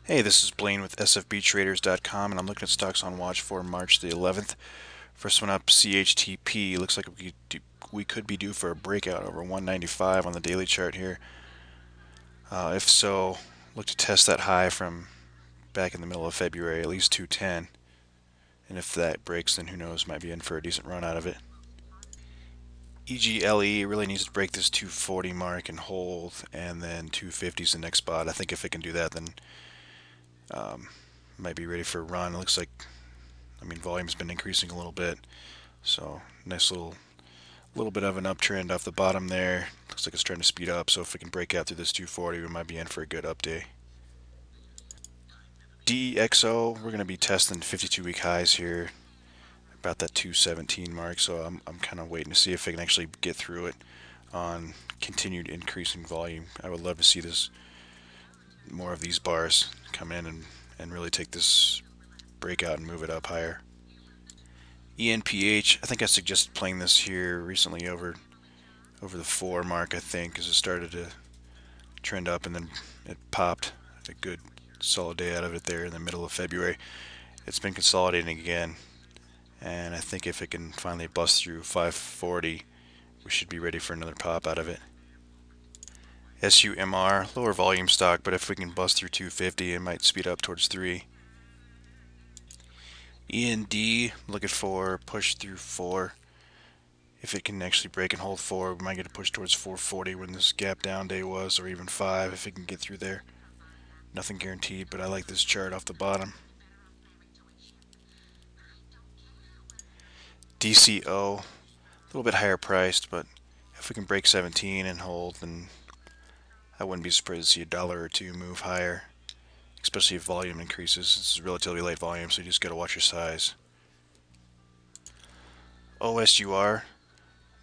Hey, this is Blaine with sfbtraders.com, and I'm looking at stocks on watch for March the 11th. First one up, CHTP. Looks like we could be due for a breakout over 195 on the daily chart here. If so, look to test that high from back in the middle of February, at least 210. And if that breaks, then who knows, might be in for a decent run out of it. EGLE really needs to break this 240 mark and hold, and then 250 is the next spot. I think if it can do that, then might be ready for a run. It looks like, volume's been increasing a little bit, so nice little bit of an uptrend off the bottom there. Looks like it's trying to speed up, so if we can break out through this 240, we might be in for a good up day. DEXO, we're going to be testing 52-week highs here, about that 217 mark, so I'm kind of waiting to see if I can actually get through it on continued increasing volume. I would love to see this, more of these bars come in and really take this breakout and move it up higher. ENPH, I think I suggested playing this here recently over the 4 mark, I think, because it started to trend up and then it popped a good solid day out of it there in the middle of February. It's been consolidating again, and I think if it can finally bust through 540, we should be ready for another pop out of it. SUMR, lower volume stock, but if we can bust through 250, it might speed up towards 3. END, looking for push through 4. If it can actually break and hold 4, we might get a push towards 440 when this gap down day was, or even 5 if it can get through there. Nothing guaranteed, but I like this chart off the bottom. DCO, a little bit higher priced, but if we can break 17 and hold, then I wouldn't be surprised to see a dollar or two move higher, especially if volume increases. This is relatively late volume, so you just got to watch your size. OSUR,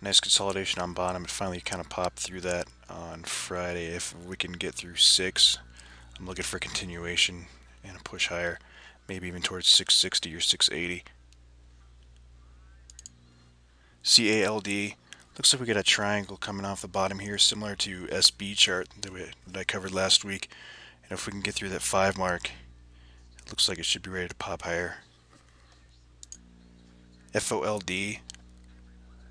nice consolidation on bottom. It finally kind of popped through that on Friday. If we can get through 6, I'm looking for continuation and a push higher, maybe even towards 660 or 680. CALD, looks like we got a triangle coming off the bottom here, similar to SB chart that I covered last week. And if we can get through that 5 mark, it looks like it should be ready to pop higher. FOLD,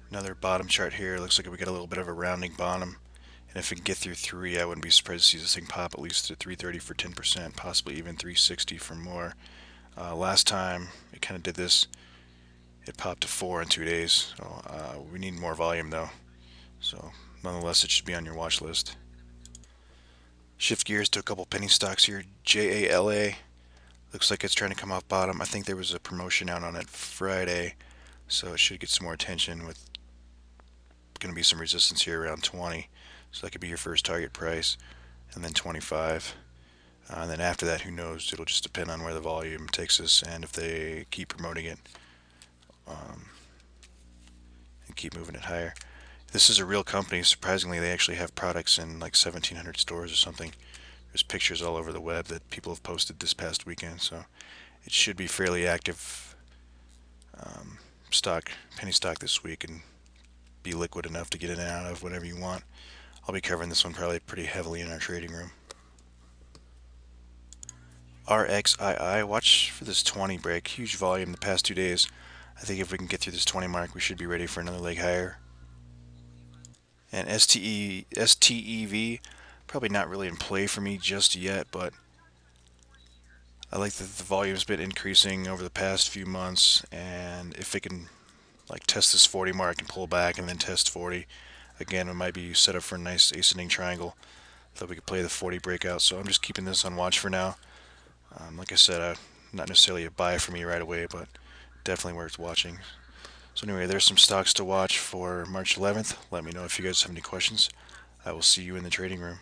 another bottom chart here. Looks like we got a little bit of a rounding bottom. And if we can get through 3, I wouldn't be surprised to see this thing pop at least to 330 for 10%, possibly even 360 for more. Last time it kind of did this, it popped to 4 in 2 days. So we need more volume though. So nonetheless, it should be on your watch list. Shift gears to a couple penny stocks here. JALA, looks like it's trying to come off bottom. I think there was a promotion out on it Friday, so it should get some more attention with going to be some resistance here around 20. So that could be your first target price, and then 25. And then after that, who knows? It'll just depend on where the volume takes us and if they keep promoting it and keep moving it higher. This is a real company. Surprisingly, they actually have products in like 1,700 stores or something. There's pictures all over the web that people have posted this past weekend, so it should be fairly active penny stock this week, and be liquid enough to get in and out of whatever you want. I'll be covering this one probably pretty heavily in our trading room. RXII, watch for this 20 break. Huge volume the past 2 days. I think if we can get through this 20 mark, we should be ready for another leg higher. And STEV, probably not really in play for me just yet, but I like that the volume's been increasing over the past few months, and if it can like test this 40 mark and pull back and then test 40, again, it might be set up for a nice ascending triangle. Thought we could play the 40 breakout, so I'm just keeping this on watch for now. Like I said, not necessarily a buy for me right away, but definitely worth watching. So anyway, there's some stocks to watch for March 11th. Let me know if you guys have any questions. I will see you in the trading room.